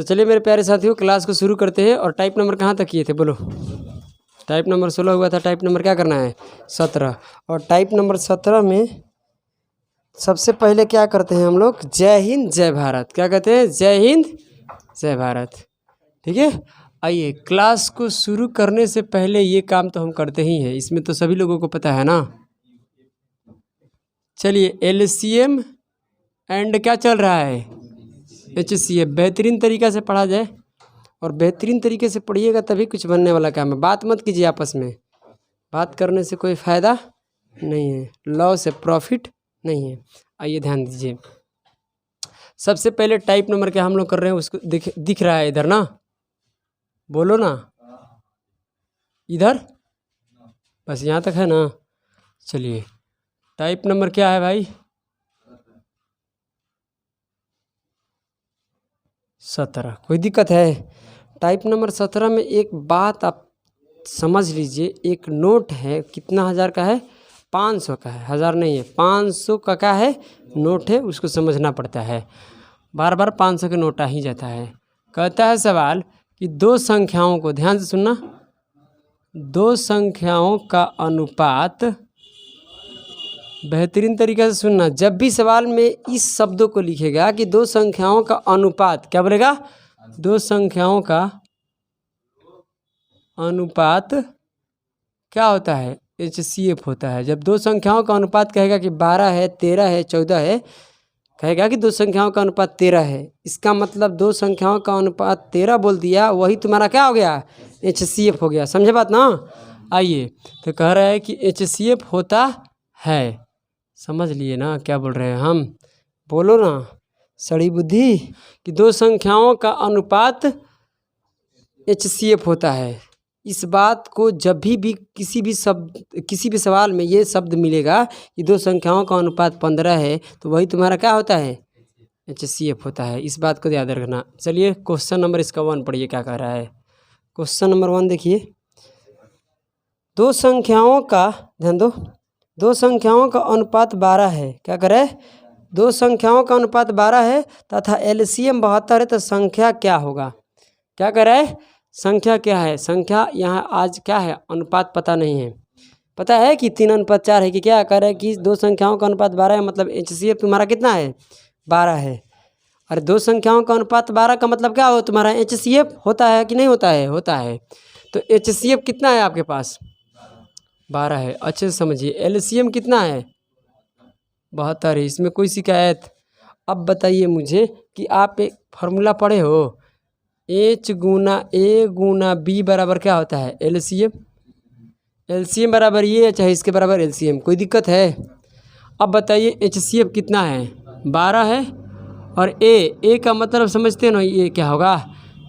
तो चलिए मेरे प्यारे साथियों, क्लास को शुरू करते हैं। और टाइप नंबर कहाँ तक किए थे बोलो? टाइप नंबर 16 हुआ था। टाइप नंबर क्या करना है? 17। और टाइप नंबर 17 में सबसे पहले क्या करते हैं हम लोग? जय हिंद जय भारत। क्या कहते हैं? जय हिंद जय भारत। ठीक है, आइए क्लास को शुरू करने से पहले ये काम तो हम करते ही हैं, इसमें तो सभी लोगों को पता है ना। चलिए LCM एंड क्या चल रहा है? HCF बेहतरीन तरीक़ा से पढ़ा जाए, और बेहतरीन तरीके से पढ़िएगा तभी कुछ बनने वाला काम है। बात मत कीजिए आपस में, बात करने से कोई फ़ायदा नहीं है, लॉस से प्रॉफिट नहीं है। आइए ध्यान दीजिए, सबसे पहले टाइप नंबर क्या हम लोग कर रहे हैं उसको दिख रहा है इधर ना, बोलो ना इधर, बस यहाँ तक है ना। चलिए टाइप नंबर क्या है भाई? 17। कोई दिक्कत है? टाइप नंबर 17 में एक बात आप समझ लीजिए, एक नोट है, कितना हज़ार का है? 500 का है, हज़ार नहीं है, 500 का क्या है? नोट है, उसको समझना पड़ता है। बार बार 500 का नोट आ ही जाता है। कहता है सवाल कि दो संख्याओं को, ध्यान से सुनना, दो संख्याओं का अनुपात, बेहतरीन तरीके से सुनना, जब भी सवाल में इस शब्दों को लिखेगा कि दो संख्याओं का अनुपात, क्या बोलेगा? दो संख्याओं का अनुपात क्या होता है? HCF होता है। जब दो संख्याओं का अनुपात कहेगा कि 12 है, 13 है, 14 है, कहेगा कि दो संख्याओं का अनुपात 13 है, इसका मतलब दो संख्याओं का अनुपात 13 बोल दिया, वही तुम्हारा क्या हो गया? HCF हो गया। समझे बात ना? आइए, तो कह रहा है कि HCF होता है, समझ लिए ना क्या बोल रहे हैं हम? बोलो ना सड़ी बुद्धि, कि दो संख्याओं का अनुपात HCF होता है। इस बात को जब भी किसी भी सवाल में ये शब्द मिलेगा कि दो संख्याओं का अनुपात 15 है, तो वही तुम्हारा क्या होता है? HCF होता है। इस बात को याद रखना। चलिए क्वेश्चन नंबर इसका 1 पढ़िए, क्या कह रहा है? क्वेश्चन नंबर 1 देखिए, दो संख्याओं का, ध्यान दो, दो संख्याओं का अनुपात 12 है। क्या करे? दो संख्याओं का अनुपात 12 है तथा LCM 72 है, तो संख्या क्या होगा? क्या कह रहा है? संख्या क्या है? संख्या यहाँ आज क्या है? अनुपात पता नहीं है। पता है कि 3:4 है कि क्या? कह रहा है कि दो संख्याओं का अनुपात 12 है, मतलब HCF तुम्हारा कितना है? 12 है। अरे दो संख्याओं का अनुपात 12 का मतलब क्या हो? तुम्हारा HCF होता है कि नहीं होता है? होता है। तो HCF कितना है आपके पास? 12 है। अच्छे से समझिए, LCM कितना है? 72 है। इसमें कोई शिकायत? अब बताइए मुझे कि आप एक फार्मूला पढ़े हो, H Guna A Guna B बराबर क्या होता है? LCM। LCM बराबर ये है, चाहे इसके बराबर LCM, कोई दिक्कत है? अब बताइए HCF कितना है? 12 है। और A का मतलब समझते हो ना, ये क्या होगा?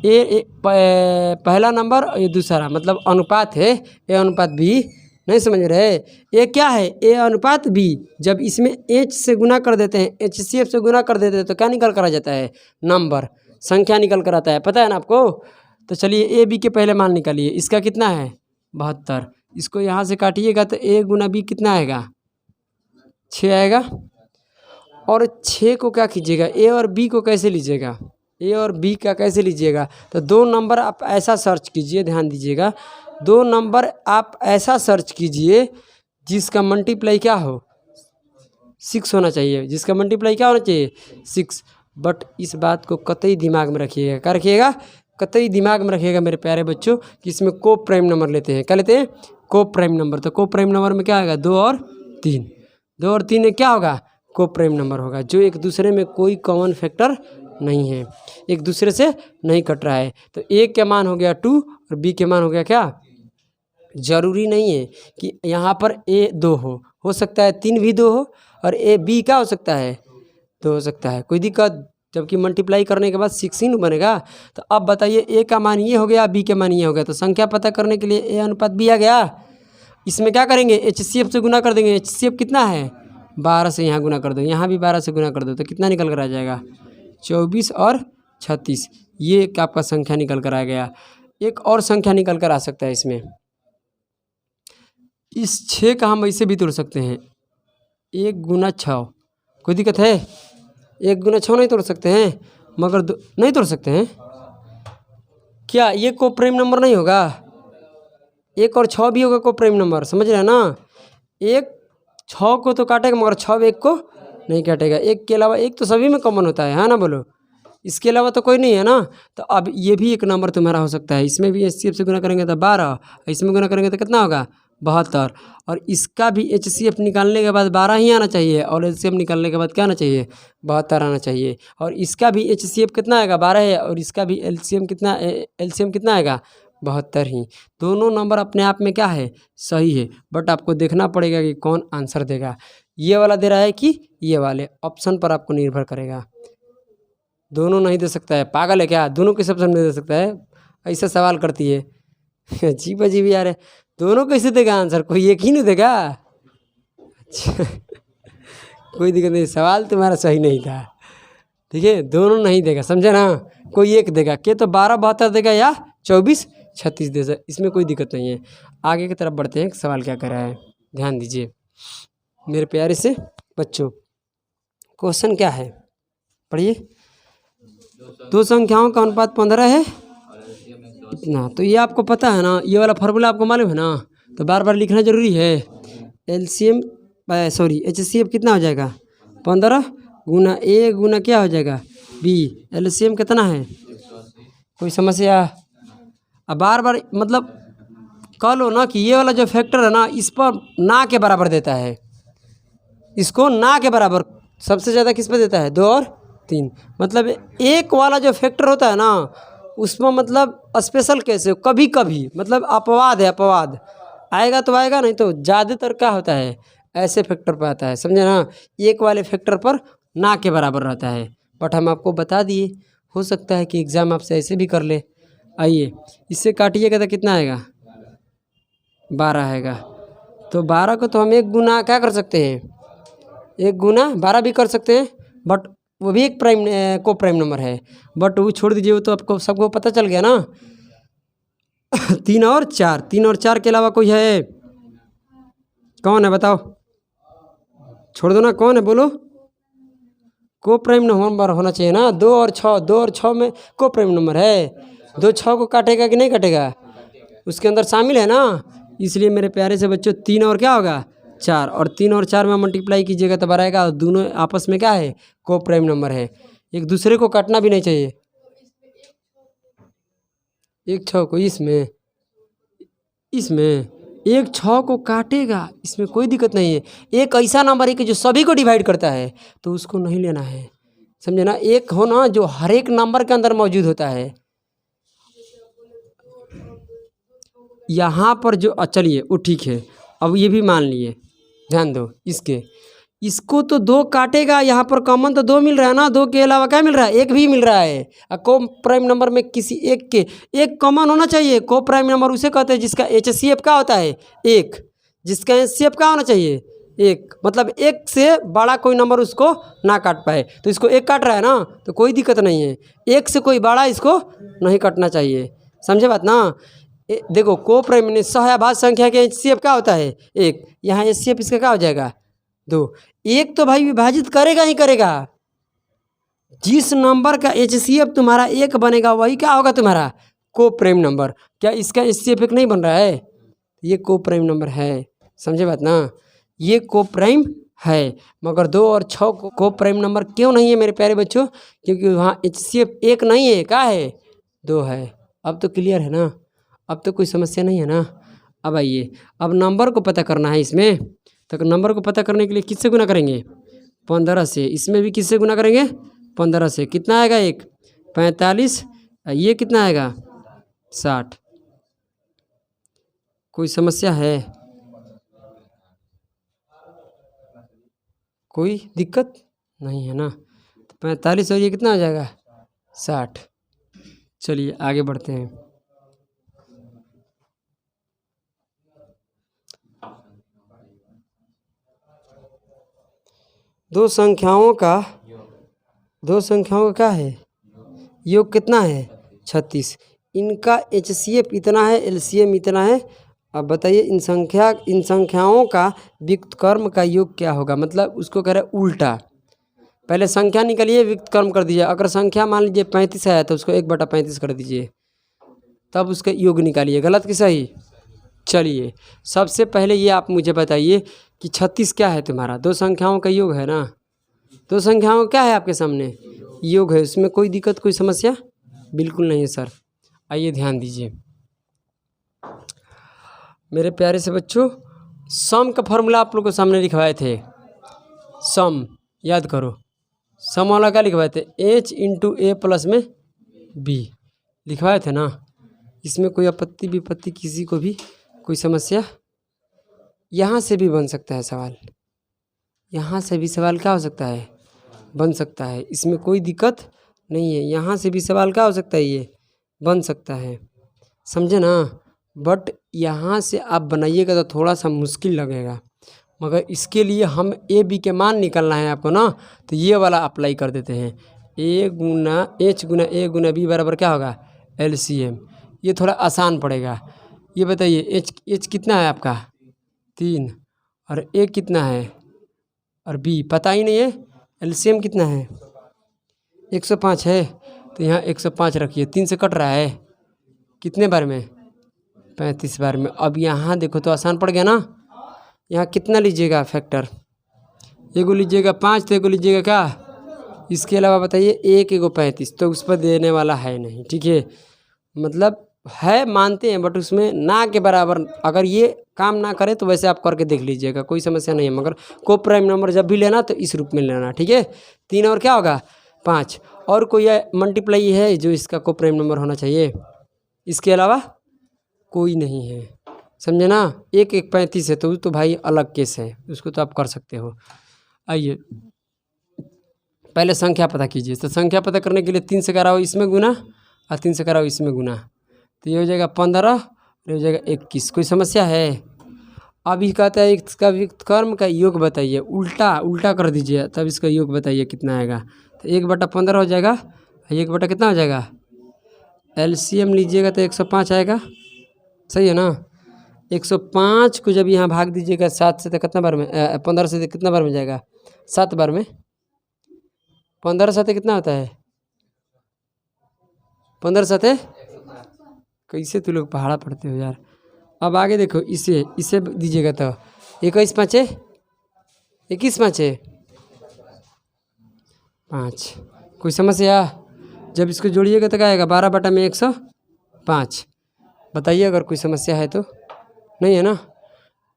A पहला नंबर और ये दूसरा, मतलब अनुपात है A अनुपात B। नहीं समझ रहे? ये क्या है? A अनुपात B। जब इसमें H से गुना कर देते हैं, HCF से गुना कर देते हैं, तो क्या निकल कर आ जाता है? नंबर, संख्या निकल कर आता है। पता है ना आपको? तो चलिए AB के पहले मान निकालिए। इसका कितना है? 72। इसको यहाँ से काटिएगा तो A गुना B कितना आएगा? 6 आएगा। और 6 को क्या कीजिएगा? A और B को कैसे लीजिएगा? A और B का कैसे लीजिएगा? तो दो नंबर आप ऐसा सर्च कीजिए, ध्यान दीजिएगा, दो नंबर आप ऐसा सर्च कीजिए जिसका मल्टीप्लाई क्या हो? 6 होना चाहिए। जिसका मल्टीप्लाई क्या होना चाहिए? 6। बट इस बात को कतई दिमाग में रखिएगा। क्या रखिएगा? कतई दिमाग में रखिएगा मेरे प्यारे बच्चों, कि इसमें को प्राइम नंबर लेते हैं। क्या लेते हैं? को प्राइम नंबर। तो को प्राइम नंबर में क्या आएगा? 2 और 3। 2 और 3 में क्या होगा? को प्राइम नंबर होगा, जो एक दूसरे में कोई कॉमन फैक्टर नहीं है, एक दूसरे से नहीं कट रहा है। तो A का मान हो गया 2 और B के मान हो गया क्या? ज़रूरी नहीं है कि यहाँ पर A 2 हो सकता है 3 भी 2 हो, और B क्या हो सकता है? 2 हो सकता है। कोई दिक्कत? जबकि मल्टीप्लाई करने के बाद 16 बनेगा। तो अब बताइए, A का मान ये हो गया, B का मान ये हो गया, तो संख्या पता करने के लिए A अनुपात B आ गया। इसमें क्या करेंगे? HCF से गुना कर देंगे। HCF कितना है? 12 से यहाँ गुना कर दो, यहाँ भी 12 से गुना कर दो, तो कितना निकल कर आ जाएगा? 24 और 36। ये एक आपका संख्या निकल कर आ गया। एक और संख्या निकल कर आ सकता है इसमें, इस 6 का हम ऐसे भी तोड़ सकते हैं, 1 गुना 6। कोई दिक्कत है? 1 गुना 6 नहीं तोड़ सकते हैं, मगर नहीं तोड़ सकते हैं। क्या ये को प्राइम नंबर नहीं होगा? 1 और 6 भी होगा को प्राइम नंबर, समझ रहे हैं ना? 1 6 को तो काटेगा मगर 6 1 को नहीं काटेगा। 1 के अलावा 1 तो सभी में कॉमन होता है ना बोलो? इसके अलावा तो कोई नहीं है ना। तो अब ये भी एक नंबर तुम्हारा हो सकता है। इसमें भी HCF से गुना करेंगे तो 12, इसमें गुना करेंगे तो कितना होगा? 72। और इसका भी HCF निकालने के बाद 12 ही आना चाहिए और LCM निकालने के बाद क्या आना चाहिए? 72 आना चाहिए। और इसका भी HCF कितना आएगा? 12 है। और इसका भी LCM कितना आएगा? 72 ही। दोनों नंबर अपने आप में क्या है? सही है। बट आपको देखना पड़ेगा कि कौन आंसर देगा, ये वाला दे रहा है कि ये वाले। ऑप्शन पर आपको निर्भर करेगा। दोनों नहीं दे सकता है, पागल है क्या? दोनों के ऑप्शन नहीं दे सकता है, ऐसा सवाल करती है। अजीब अजीब यार है। दोनों कैसे देगा आंसर? कोई एक ही नहीं देगा? अच्छा कोई दिक्कत नहीं, सवाल तुम्हारा सही नहीं था, ठीक है? दोनों नहीं देगा, समझे ना? कोई एक देगा। के तो 12 72 देगा या 24 36 देगा, इसमें कोई दिक्कत नहीं है। आगे की तरफ बढ़ते हैं। सवाल क्या कर रहा है, ध्यान दीजिए मेरे प्यारे से बच्चों। क्वेश्चन क्या है, पढ़िए। दो संख्याओं का अनुपात 15 है इतना। तो ये आपको पता है ना, ये वाला फार्मूला आपको मालूम है ना, तो बार बार लिखना जरूरी है। HCF कितना हो जाएगा? 15 गुना A गुना क्या हो जाएगा? B। LCM कितना है? कोई समस्या? अब बार बार मतलब कह लो ना कि ये वाला जो फैक्टर है ना, इस पर ना के बराबर देता है, इसको ना के बराबर सबसे ज़्यादा किस पे देता है? 2 और 3। मतलब एक वाला जो फैक्टर होता है ना, उसमें मतलब स्पेशल केस है, कभी कभी मतलब अपवाद है, अपवाद आएगा तो आएगा, नहीं तो ज़्यादातर क्या होता है? ऐसे फैक्टर पर आता है, समझे ना? एक वाले फैक्टर पर ना के बराबर रहता है। बट हम आपको बता दिए, हो सकता है कि एग्ज़ाम आपसे ऐसे भी कर ले। आइए इससे काटिएगा तो कितना आएगा? 12 आएगा। तो 12 को तो हम 1 गुना क्या कर सकते हैं? 1 गुना 12 भी कर सकते हैं, बट वो भी एक को प्राइम नंबर है। बट वो छोड़ दीजिए, वो तो आपको सबको पता चल गया ना। 3 और 4 के अलावा कोई है? कौन है बताओ? छोड़ दो ना, कौन है बोलो? को प्राइम नंबर होना चाहिए ना। 2 और 6 में को प्राइम नंबर है। 2 6 को काटेगा कि नहीं काटेगा? उसके अंदर शामिल है ना। इसलिए मेरे प्यारे से बच्चों 3 और क्या होगा? 4। और 3 और 4 में मल्टीप्लाई कीजिएगा तो बराबर आएगा। और दोनों आपस में क्या है? को प्राइम नंबर है। एक दूसरे को काटना भी नहीं चाहिए। 1 6 को इसमें 1 6 को काटेगा, इसमें कोई दिक्कत नहीं है। एक ऐसा नंबर है कि जो सभी को डिवाइड करता है, तो उसको नहीं लेना है, समझे ना? एक हो ना जो हर एक नंबर के अंदर मौजूद होता है। यहाँ पर जो चलिए वो ठीक है, अब ये भी मान लिए, ध्यान दो। इसको तो 2 काटेगा, यहाँ पर कॉमन तो 2 मिल रहा है ना। 2 के अलावा क्या मिल रहा है? 1 भी मिल रहा है। को प्राइम नंबर में किसी एक कॉमन होना चाहिए। को प्राइम नंबर उसे कहते हैं जिसका HCF क्या होता है? 1। जिसका HCF क्या होना चाहिए? 1। मतलब 1 से बड़ा कोई नंबर उसको ना काट पाए। तो इसको 1 काट रहा है ना, तो कोई दिक्कत नहीं है। 1 से कोई बड़ा इसको नहीं काटना चाहिए, समझे बात ना? देखो को प्राइम में सहभाज्य संख्या के HCF क्या होता है? 1। यहाँ HCF इसका क्या हो जाएगा? 2। 1 तो भाई विभाजित करेगा ही करेगा। जिस नंबर का HCF तुम्हारा 1 बनेगा वही क्या होगा तुम्हारा? को प्राइम नंबर। क्या इसका HCF 1 नहीं बन रहा है? ये को प्राइम नंबर है, समझे बात ना? ये को प्राइम है। मगर 2 और 6 को प्राइम नंबर क्यों नहीं है मेरे प्यारे बच्चों? क्योंकि वहाँ HCF 1 नहीं है, क्या है? 2 है। अब तो क्लियर है ना? अब तो कोई समस्या नहीं है ना? अब आइए, अब नंबर को पता करना है इसमें। तो नंबर को पता करने के लिए किससे गुना करेंगे? 15 से। इसमें भी किससे गुना करेंगे? 15 से। कितना आएगा? 1 45। ये कितना आएगा? 60। कोई समस्या है? कोई दिक्कत नहीं है ना? 45 और ये कितना हो जाएगा? 60। चलिए आगे बढ़ते हैं। दो संख्याओं का क्या है? योग कितना है? 36। इनका HCF इतना है, LCM इतना है। अब बताइए इन संख्याओं का व्युत्क्रम का योग क्या होगा? मतलब उसको कह रहे हैं उल्टा। पहले संख्या निकालिए, व्युत्क्रम कर दीजिए। अगर संख्या मान लीजिए 35 है तो उसको 1/35 कर दीजिए। तब उसका योग निकालिए। गलत कि सही? चलिए सबसे पहले ये आप मुझे बताइए कि 36 क्या है तुम्हारा? दो संख्याओं का योग है ना। दो संख्याओं क्या है आपके सामने? योग है। उसमें कोई दिक्कत कोई समस्या बिल्कुल नहीं है सर। आइए ध्यान दीजिए मेरे प्यारे से बच्चों, सम का फॉर्मूला आप लोग को सामने लिखवाए थे। सम याद करो, सम वाला क्या लिखवाए थे? h इंटू ए प्लस में b लिखवाए थे ना। इसमें कोई आपत्ति विपत्ति किसी को भी कोई समस्या? यहाँ से भी बन सकता है सवाल, यहाँ से भी सवाल क्या हो सकता है? बन सकता है। इसमें कोई दिक्कत नहीं है। यहाँ से भी सवाल क्या हो सकता है? ये बन सकता है, समझे ना। बट यहाँ से आप बनाइएगा तो थोड़ा सा मुश्किल लगेगा, मगर इसके लिए हम ए बी के मान निकालना है आपको ना, तो ये वाला अप्लाई कर देते हैं। ए गुना एच गुना ए गुना बी बराबर क्या होगा? LCM। ये थोड़ा आसान पड़ेगा। ये बताइए एच कितना है आपका? 3, और ए कितना है, और बी पता ही नहीं है। LCM कितना है? 105 है, तो यहाँ 105 रखिए। 3 से कट रहा है कितने बार में? 35 बार में। अब यहाँ देखो तो आसान पड़ गया ना। यहाँ कितना लीजिएगा फैक्टर? एगो लीजिएगा 5, तो एगो लीजिएगा क्या? इसके अलावा बताइए एक एगो 35, तो उस पर देने वाला है नहीं। ठीक है, मतलब है मानते हैं, बट उसमें ना के बराबर। अगर ये काम ना करे तो वैसे आप करके देख लीजिएगा, कोई समस्या नहीं है। मगर को प्राइम नंबर जब भी लेना तो इस रूप में लेना। ठीक है, 3 और क्या होगा? 5। और कोई मल्टीप्लाई है जो इसका को प्राइम नंबर होना चाहिए? इसके अलावा कोई नहीं है, समझे ना। एक 35 है तो भाई अलग केस है, उसको तो आप कर सकते हो। आइए पहले संख्या पता कीजिए। तो संख्या पता करने के लिए 3 से कराओ इसमें गुना, और 3 से कराओ इसमें गुना, तो ये हो जाएगा 15, ये हो जाएगा 21। कोई समस्या है? अभी कहता है इसका विकर्म का योग बताइए। उल्टा कर दीजिए, तब इसका योग बताइए कितना आएगा। तो 1/15 हो जाएगा, 1 कितना हो जाएगा? LCM लीजिएगा तो 105 आएगा। सही है ना। 105 को जब यहाँ भाग दीजिएगा 7 से तो कितना बार में? 15 से तो कितना बार में जाएगा? 7 बार में। 15 साथे कितना होता है? 15 साथे कैसे तू लोग पहाड़ा पढ़ते हो यार। अब आगे देखो, इसे दीजिएगा तो 21 5 21 5 5। कोई समस्या? जब इसको जोड़िएगा तो क्या आएगा? 12/105। बताइए अगर कोई समस्या है तो। नहीं है ना।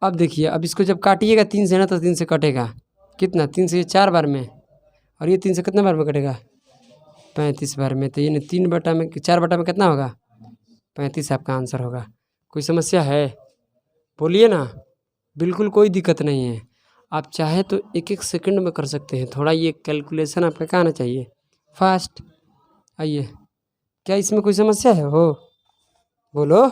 अब देखिए, अब इसको जब काटिएगा 3 से ना, तो 3 से कटेगा कितना? 3 से 4 बार में, और ये 3 से कितना बार में कटेगा? 35 बार में। तो ये 4 बटा में कितना होगा? 35 आपका आंसर होगा। कोई समस्या है? बोलिए ना। बिल्कुल कोई दिक्कत नहीं है। आप चाहे तो 1-1 सेकंड में कर सकते हैं। थोड़ा ये कैलकुलेशन आपका क्या आना चाहिए? फास्ट। आइए, क्या इसमें कोई समस्या है? हो बोलो।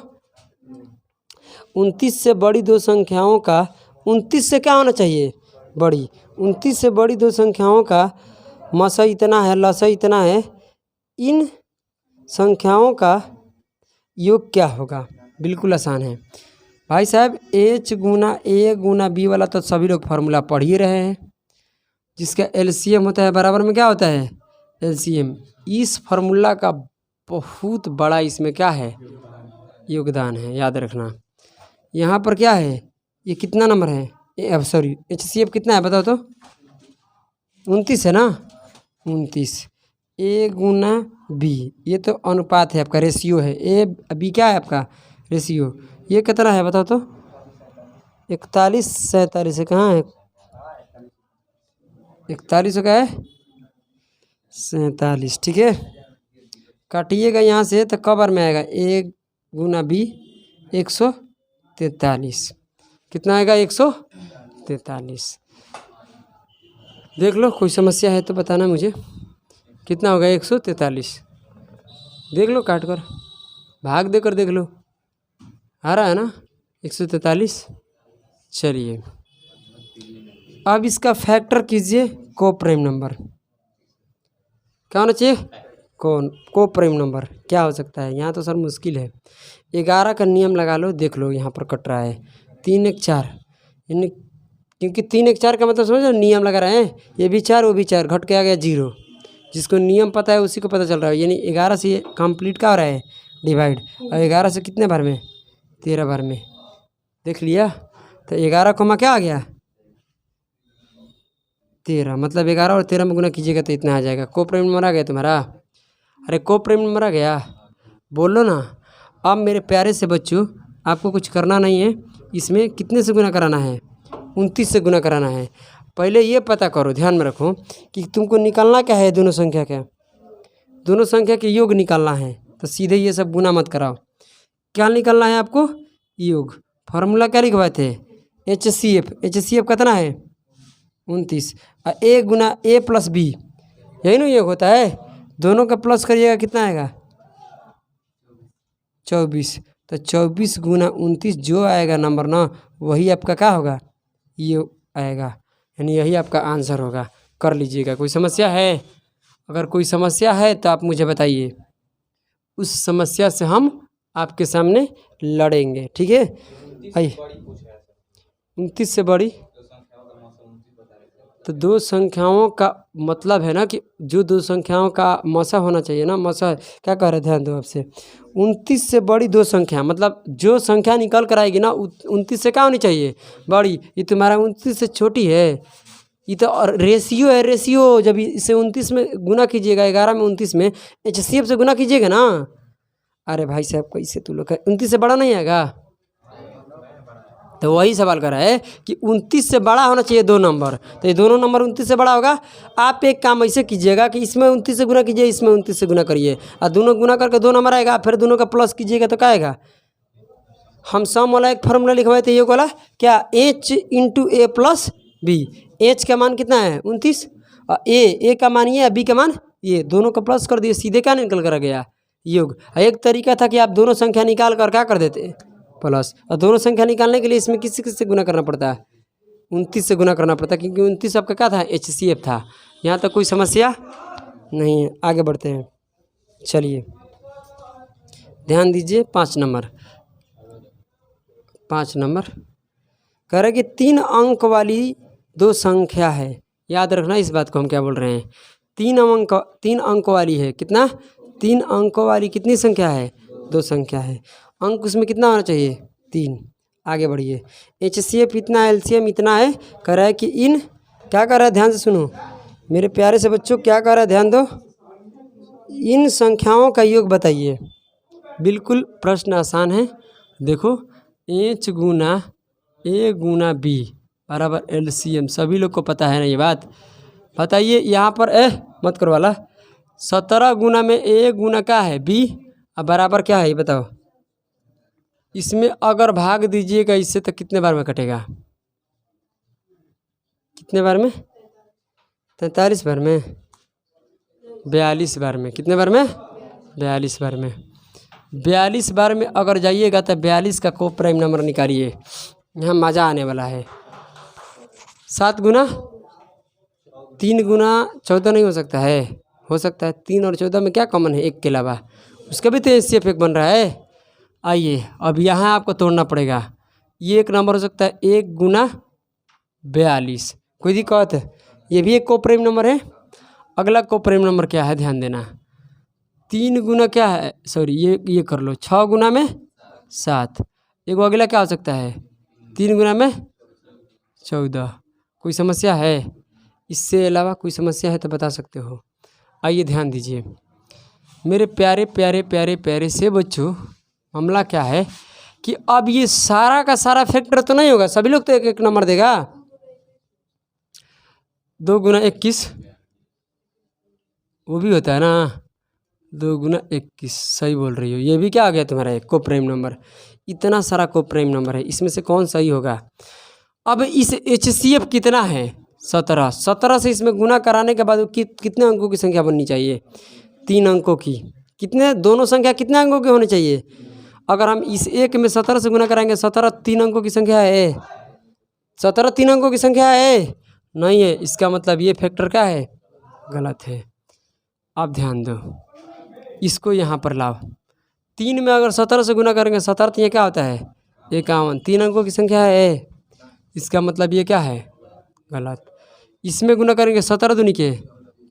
29 से बड़ी दो संख्याओं का, 29 से क्या होना चाहिए? बड़ी। 29 से बड़ी दो संख्याओं का मसा इतना है, लसा इतना है, इन संख्याओं का योग क्या होगा? बिल्कुल आसान है भाई साहब। H Guna A Guna B वाला तो सभी लोग फार्मूला पढ़ ही रहे हैं, जिसका LCM होता है बराबर में क्या होता है? LCM। इस फार्मूला का बहुत बड़ा इसमें क्या है? योगदान है, याद रखना। यहाँ पर क्या है? ये कितना नंबर है? सॉरी, HCF कितना है बताओ तो? 29 है ना। 29 A गुना B, ये तो अनुपात है आपका, रेशियो है। A B क्या है आपका? रेशियो। ये कितना है बताओ तो? 41 47 है। कहाँ है? 41 का है 47। ठीक है, काटिएगा यहाँ से तो कब बार में आएगा? A Guna B 143। कितना आएगा? 143। देख लो, कोई समस्या है तो बताना मुझे। कितना होगा? 143। देख लो, काट कर भाग देकर देख लो, आ रहा है ना 143। चलिए अब इसका फैक्टर कीजिए। को प्राइम नंबर क्या होना चाहिए? को प्राइम नंबर क्या हो सकता है? यहाँ तो सर मुश्किल है। 11 का नियम लगा लो, देख लो यहाँ पर कट रहा है 3 1 4, यानी क्योंकि 3 1 4 का मतलब समझ लो, नियम लगा रहे हैं। ये भी 4 वो भी 4, घट के आ गया 0। जिसको नियम पता है उसी को पता चल रहा है। यानी 11 से ये कंप्लीट क्या हो रहा है? डिवाइड, और 11 से कितने बार में, 13 बार में, देख लिया। तो 11 कोमा क्या आ गया, 13, मतलब 11 और 13 में गुना कीजिएगा तो इतना आ जाएगा। को प्राइम नंबर आ गया तुम्हारा, अरे को प्राइम नंबर आ गया, बोलो ना। अब मेरे प्यारे से बच्चों आपको कुछ करना नहीं है, इसमें कितने से गुना कराना है, 29 से गुना कराना है। पहले ये पता करो, ध्यान में रखो कि तुमको निकालना क्या है, दोनों संख्या का, दोनों संख्या के योग निकालना है। तो सीधे ये सब गुना मत कराओ, क्या निकालना है आपको, योग। फार्मूला क्या लिखवाए थे, HCF, HCF कितना है 29, A Guna A plus B, यही ना योग होता है। दोनों का प्लस करिएगा कितना आएगा, 24। तो 24 गुना 29 जो आएगा नंबर ना, वही आपका क्या होगा, ये आएगा, यानी यही आपका आंसर होगा। कर लीजिएगा। कोई समस्या है, अगर कोई समस्या है तो आप मुझे बताइए, उस समस्या से हम आपके सामने लड़ेंगे, ठीक है। आइए, 29 से बड़ी, तो दो संख्याओं का मतलब है ना कि जो दो संख्याओं का मसा होना चाहिए ना, मसा क्या कह रहे, ध्यान दो आपसे। 29 से बड़ी दो संख्या, मतलब जो संख्या निकल कर आएगी ना 29 से क्या होनी चाहिए, बड़ी। ये तुम्हारा 29 से छोटी है, ये तो और रेशियो है, रेशियो। जब इसे 29 में गुना कीजिएगा, 11 में 29 में HCF से गुना कीजिएगा ना, अरे भाई साहब कैसे तू लोग 29 से बड़ा नहीं आएगा। तो वही सवाल कर रहा है कि 29 से बड़ा होना चाहिए दो नंबर, तो ये दोनों नंबर 29 से बड़ा होगा। आप एक काम ऐसे कीजिएगा कि इसमें 29 से गुना कीजिए, इसमें 29 से गुना करिए, और दोनों गुना करके दो नंबर आएगा, फिर दोनों का प्लस कीजिएगा तो क्या आएगा। हम सम वाला एक फार्मूला लिखवाए थे, ये वाला क्या, H into A plus B। H का मान कितना है 29, और A का मान ये, B का मान ये, दोनों का प्लस कर दिए, सीधे क्या निकल कर गया, योग। एक तरीका था कि आप दोनों संख्या निकाल कर क्या कर देते, प्लस। और दोनों संख्या निकालने के लिए इसमें किससे किससे गुना करना पड़ता है, 29 से गुना करना पड़ता है, क्योंकि 29 आपका क्या था, HCF था। यहाँ तक कोई समस्या नहीं है, आगे बढ़ते हैं। चलिए ध्यान दीजिए, 5 नंबर कह रहे कि 3 अंक वाली दो संख्या है। याद रखना इस बात को, हम क्या बोल रहे हैं, 3 अंक वाली है, कितना, 3 अंकों वाली कितनी संख्या है, दो संख्या है। अंक उसमें कितना होना चाहिए, 3। आगे बढ़िए, HCF इतना, LCM इतना है। कह रहा है कि इन, क्या कर रहा है, ध्यान से सुनो मेरे प्यारे से बच्चों, क्या कर रहा है, ध्यान दो, इन संख्याओं का योग बताइए। बिल्कुल प्रश्न आसान है, देखो, H Guna A Guna B बराबर LCM, सभी लोग को पता है ना ये बात। बताइए यहाँ पर मत करो वाला, 17 गुना में A गुना क्या है B, अब बराबर क्या है ये बताओ। इसमें अगर भाग दीजिएगा इससे तो कितने बार में कटेगा, कितने बार में, 43 बार में, 42 बार में, कितने बार में, 42 बार में। 42 बार में अगर जाइएगा तो 42 का को प्राइम नंबर निकालिए, यहाँ मज़ा आने वाला है। 7 गुना 3 गुना 14 नहीं हो सकता है, हो सकता है 3 और 14 में क्या कॉमन है, 1 के अलावा, उसका भी तो HCF 1 बन रहा है। आइए अब यहाँ आपको तोड़ना पड़ेगा, ये एक नंबर हो सकता है 1 गुना 42, कोई दिक्कत है, ये भी एक को प्राइम नंबर है। अगला को प्राइम नंबर क्या है, ध्यान देना, 3 गुना क्या है, सॉरी ये कर लो, 6 गुना में 7। एक अगला क्या हो सकता है, 3 गुना में 14। कोई समस्या है, इससे अलावा कोई समस्या है तो बता सकते हो। आइए ध्यान दीजिए मेरे प्यारे प्यारे प्यारे प्यारे से बच्चों, मामला क्या है कि अब ये सारा का सारा फैक्टर तो नहीं होगा, सभी लोग तो एक एक नंबर देगा। 2 गुना 21 वो भी होता है ना, 2 गुना 21, सही बोल रही हो, ये भी क्या आ गया तुम्हारा एक को प्राइम नंबर। इतना सारा को प्राइम नंबर है, इसमें से कौन सही होगा। अब इस HCF कितना है, 17। 17 से इसमें गुना कराने के बाद कितने अंकों की संख्या बननी चाहिए, 3 अंकों की। कितने, दोनों संख्या कितने अंकों के होने चाहिए। अगर हम इस एक में 17 से गुना कराएंगे, 17 3 अंकों की संख्या है, 17 3 अंकों की संख्या है नहीं है, इसका मतलब ये फैक्टर क्या है, गलत है। अब ध्यान दो, इसको यहाँ पर लाओ, 3 में अगर 17 से गुना करेंगे, 17 तो ये क्या होता है 51, 3 अंकों की संख्या है, इसका मतलब ये क्या है, गलत। इसमें गुना करेंगे 17 दूनी के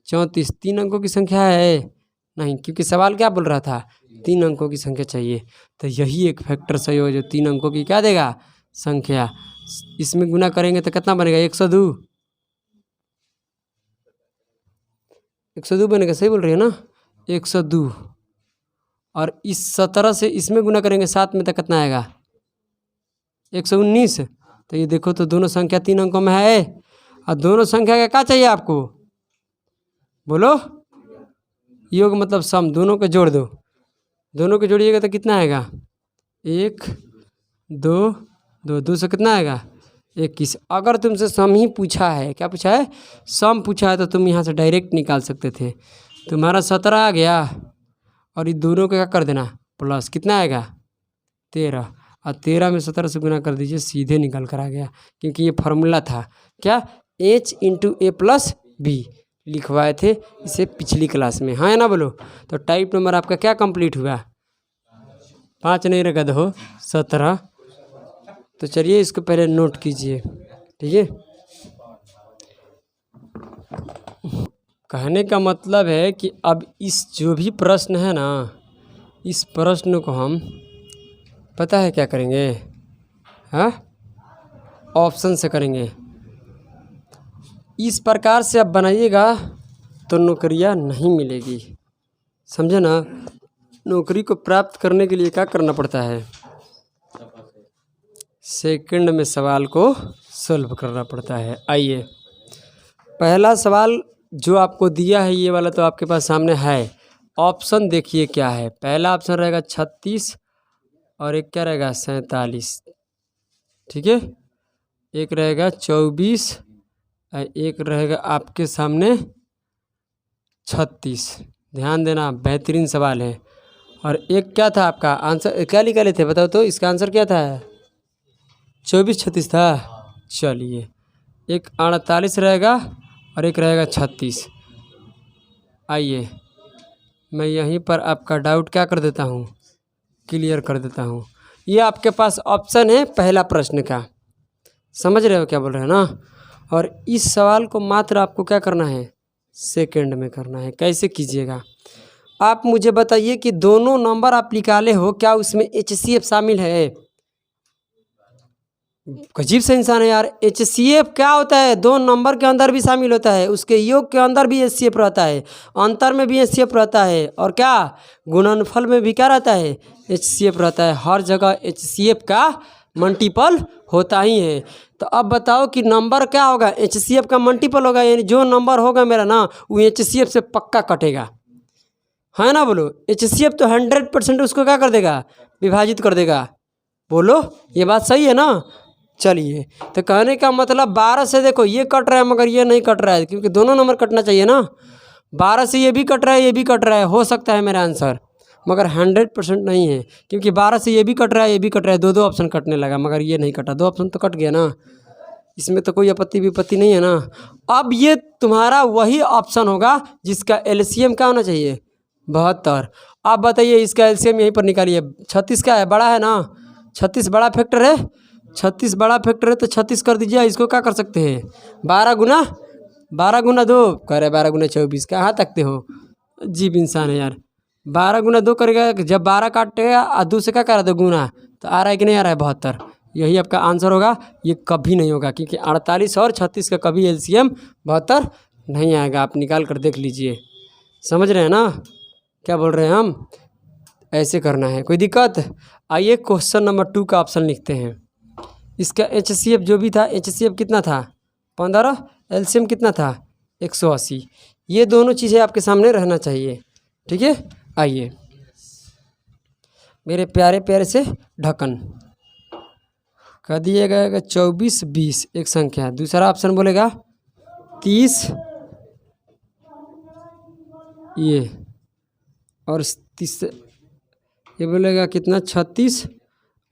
34, 3 अंकों की संख्या है, नहीं, क्योंकि सवाल क्या बोल रहा था, 3 अंकों की संख्या चाहिए। तो यही एक फैक्टर सही हो जो 3 अंकों की क्या देगा, संख्या। इसमें गुना करेंगे तो कितना बनेगा, 102। 102 बनेगा, सही बोल रही है ना, 102। और इस 17 से इसमें गुना करेंगे 7 में तो कितना आएगा, 119। तो ये देखो तो दोनों संख्या 3 अंकों में है। और दोनों संख्या का क्या चाहिए आपको, बोलो, योग मतलब सम, दोनों को जोड़ दो। दोनों को जोड़िएगा तो कितना आएगा, 1 2 2 2 से कितना आएगा, 21। अगर तुमसे सम ही पूछा है, क्या पूछा है, सम पूछा है, तो तुम यहाँ से डायरेक्ट निकाल सकते थे। तुम्हारा 17 आ गया और ये दोनों को क्या कर देना, प्लस, कितना आएगा, 13। और 13 में 17 से गुना कर दीजिए, सीधे निकल कर आ गया। क्योंकि ये फार्मूला था क्या, H × A + B लिखवाए थे इसे पिछली क्लास में, हाँ या ना बोलो। तो टाइप नंबर आपका क्या कंप्लीट हुआ, 5 नहीं रगद हो, 17। तो चलिए इसको पहले नोट कीजिए, ठीक है। कहने का मतलब है कि अब इस जो भी प्रश्न है ना, इस प्रश्न को हम पता है क्या करेंगे, हाँ, ऑप्शन से करेंगे। इस प्रकार से आप बनाइएगा तो नौकरियां नहीं मिलेगी, समझे ना। नौकरी को प्राप्त करने के लिए क्या करना पड़ता है, सेकंड में सवाल को सॉल्व करना पड़ता है। आइए, पहला सवाल जो आपको दिया है ये वाला तो आपके पास सामने है। ऑप्शन देखिए क्या है, पहला ऑप्शन रहेगा 36 और एक क्या रहेगा 47, ठीक है। एक रहेगा 24 और एक रहेगा आपके सामने 36। ध्यान देना, बेहतरीन सवाल है। और एक क्या था आपका आंसर, क्या निकाले थे बताओ तो, इसका आंसर क्या था, 24 36 था। चलिए, एक 48 रहेगा और एक रहेगा 36। आइए, मैं यहीं पर आपका डाउट क्या कर देता हूँ, क्लियर कर देता हूँ। ये आपके पास ऑप्शन है पहला प्रश्न का, समझ रहे हो क्या बोल रहे हैं ना। और इस सवाल को मात्र आपको क्या करना है, सेकंड में करना है। कैसे कीजिएगा, आप मुझे बताइए कि दोनों नंबर आप निकाले हो, क्या उसमें HCF शामिल है। अजीब सा इंसान है यार, HCF क्या होता है, दो नंबर के अंदर भी शामिल होता है, उसके योग के अंदर भी HCF रहता है, अंतर में भी HCF रहता है, और क्या गुणनफल में भी क्या रहता है, HCF रहता है। हर जगह HCF का मल्टीपल होता ही है। तो अब बताओ कि नंबर क्या होगा, HCF का मल्टीपल होगा, यानी जो नंबर होगा मेरा ना वो HCF से पक्का कटेगा, है ना बोलो। HCF तो 100% उसको क्या कर देगा, विभाजित कर देगा। बोलो, ये बात सही है ना। चलिए, तो कहने का मतलब 12 से देखो ये कट रहा है मगर ये नहीं कट रहा है, क्योंकि दोनों नंबर कटना चाहिए ना। 12 से ये भी कट रहा है, ये भी कट रहा है, हो सकता है मेरा आंसर, मगर 100% नहीं है, क्योंकि 12 से ये भी कट रहा है, ये भी कट रहा है, दो ऑप्शन कटने लगा, मगर ये नहीं कटा, 2 ऑप्शन तो कट गया ना, इसमें तो कोई आपत्ति विपत्ति नहीं है ना। अब ये तुम्हारा वही ऑप्शन होगा जिसका LCM क्या होना चाहिए, 72। आप बताइए इसका LCM यहीं पर निकालिए। 36 क्या है, बड़ा है ना, 36 बड़ा फैक्टर है, 36 बड़ा फैक्टर है, तो 36 कर दीजिए। इसको क्या कर सकते हैं, 12 गुना 2 कह रहे 12 गुना 24, कहाँ तकते हो, अजीब इंसान है यार। 12 गुना 2 करेगा, जब 12 काटेगा और 2 से क्या कर रहा था गुना, तो आ रहा है कि नहीं आ रहा है, 72। यही आपका आंसर होगा। ये कभी नहीं होगा, क्योंकि 48 और 36 का कभी LCM 72 नहीं आएगा। आप निकाल कर देख लीजिए, समझ रहे हैं ना क्या बोल रहे हैं हम। ऐसे करना है, कोई दिक्कत। आइए क्वेश्चन नंबर 2 का ऑप्शन लिखते हैं। इसका HCF जो भी था, HCF कितना था 15, LCM कितना था 180। ये दोनों चीज़ें आपके सामने रहना चाहिए, ठीक है। आइए मेरे प्यारे प्यारे से ढक्कन कह दिएगा 24 20 एक संख्या। दूसरा ऑप्शन बोलेगा 30 ये, और ये बोलेगा कितना 36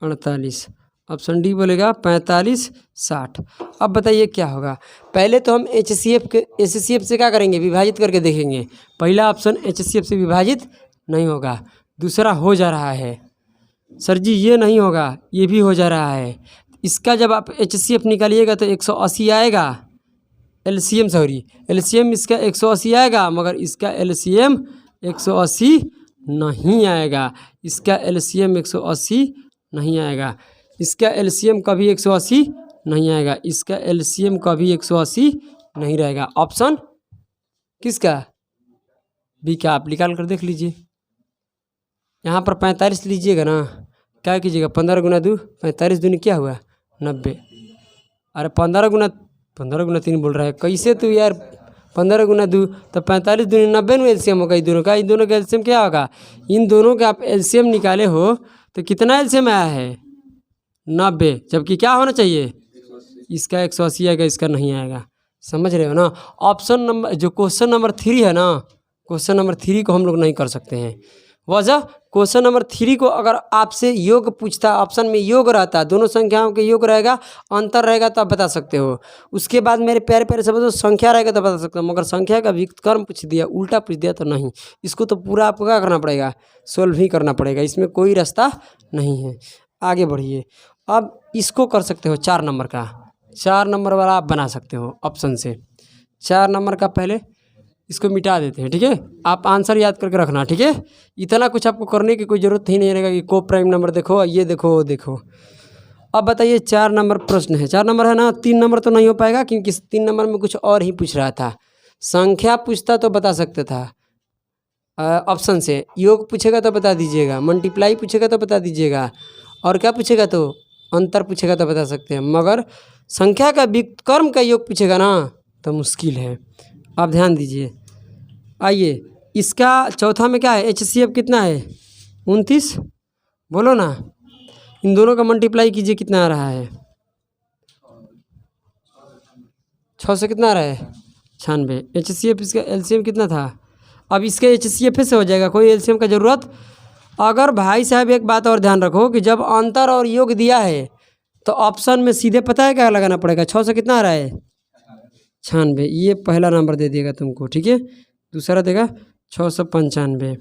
48। ऑप्शन डी बोलेगा 45 60। अब बताइए क्या होगा। पहले तो हम HCF से क्या करेंगे, विभाजित करके देखेंगे। पहला ऑप्शन HCF से विभाजित नहीं होगा, दूसरा हो जा रहा है। सर जी ये नहीं होगा, ये भी हो जा रहा है। इसका जब आप HCF निकालिएगा तो 180 आएगा, LCM इसका 180 आएगा, मगर इसका LCM 180 नहीं आएगा। इसका एलसीएम 180 नहीं आएगा। इसका एलसीएम कभी 180 नहीं आएगा। इसका एलसीएम कभी 180 नहीं रहेगा। ऑप्शन किसका? बी का। आप निकाल कर देख लीजिए। यहाँ पर 45 लीजिएगा ना, क्या कीजिएगा 15 गुना 2, 45 दूनी क्या हुआ 90। अरे 15 गुना 3 बोल रहा है कैसे तू यार। 15 गुना 2 तो 45 दूनी 90 में एलसीएम होगा इन दोनों का। इन दोनों का एलसीएम क्या होगा? इन दोनों का आप एलसीएम निकाले हो तो कितना एलसीएम आया है 90, जबकि क्या होना चाहिए इसका 180 आएगा, इसका नहीं आएगा। समझ रहे हो ना। ऑप्शन नंबर जो क्वेश्चन नंबर 3 है ना, क्वेश्चन नंबर 3 को हम लोग नहीं कर सकते हैं। वजह क्वेश्चन नंबर 3 को अगर आपसे योग पूछता, ऑप्शन में योग रहता, दोनों संख्याओं के योग रहेगा, अंतर रहेगा तो आप बता सकते हो। उसके बाद मेरे प्यारे प्यारे समझो संख्या रहेगा तो बता सकते हो, मगर संख्या का व्युत्क्रम पूछ दिया, उल्टा पूछ दिया तो नहीं। इसको तो पूरा आपको क्या करना पड़ेगा, सोल्व ही करना पड़ेगा, इसमें कोई रास्ता नहीं है। आगे बढ़िए। अब इसको कर सकते हो 4 नंबर का, 4 नंबर वाला आप बना सकते हो ऑप्शन से। 4 नंबर का पहले इसको मिटा देते हैं, ठीक है। आप आंसर याद करके रखना, ठीक है। इतना कुछ आपको करने की कोई ज़रूरत ही नहीं रहेगा कि को प्राइम नंबर देखो, ये देखो वो देखो। अब बताइए 4 नंबर प्रश्न है, 4 नंबर है ना। 3 नंबर तो नहीं हो पाएगा क्योंकि 3 नंबर में कुछ और ही पूछ रहा था। संख्या पूछता तो बता सकते था ऑप्शन से, योग पूछेगा तो बता दीजिएगा, मल्टीप्लाई पूछेगा तो बता दीजिएगा, और क्या पूछेगा तो अंतर पूछेगा तो बता सकते हैं, मगर संख्या का व्युत्क्रम का योग पूछेगा ना तो मुश्किल है। आप ध्यान दीजिए। आइए इसका चौथा में क्या है, HCF कितना है 29, बोलो ना। इन दोनों का मल्टीप्लाई कीजिए कितना आ रहा है, 6 से कितना आ रहा है 96। HCF इसका LCM कितना था, अब इसका HCF से हो जाएगा, कोई LCM का ज़रूरत। अगर भाई साहब एक बात और ध्यान रखो कि जब अंतर और योग दिया है तो ऑप्शन में सीधे पता है क्या लगाना पड़ेगा, 6 से कितना आ रहा है 96। ये पहला नंबर दे देगा तुमको, ठीक है। दूसरा देगा 695,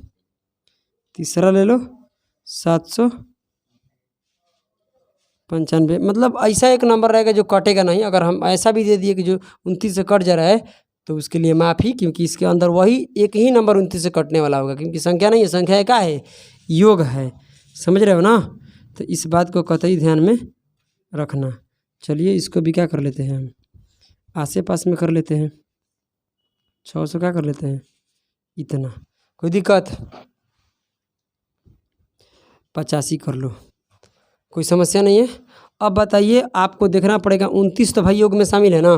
तीसरा ले लो 795। मतलब ऐसा एक नंबर रहेगा जो कटेगा नहीं। अगर हम ऐसा भी दे दिए कि जो 29 से कट जा रहा है तो उसके लिए माफ़ी, क्योंकि इसके अंदर वही एक ही नंबर 29 से कटने वाला होगा, क्योंकि संख्या नहीं है, संख्या क्या है योग है। समझ रहे हो ना। तो इस बात को कतई ध्यान में रखना। चलिए इसको भी क्या कर लेते हैं हम, आसे पास में कर लेते हैं, 600 क्या कर लेते हैं इतना, कोई दिक्कत 85 कर लो, कोई समस्या नहीं है। अब बताइए आपको देखना पड़ेगा 29 तो भाई योग में शामिल है ना।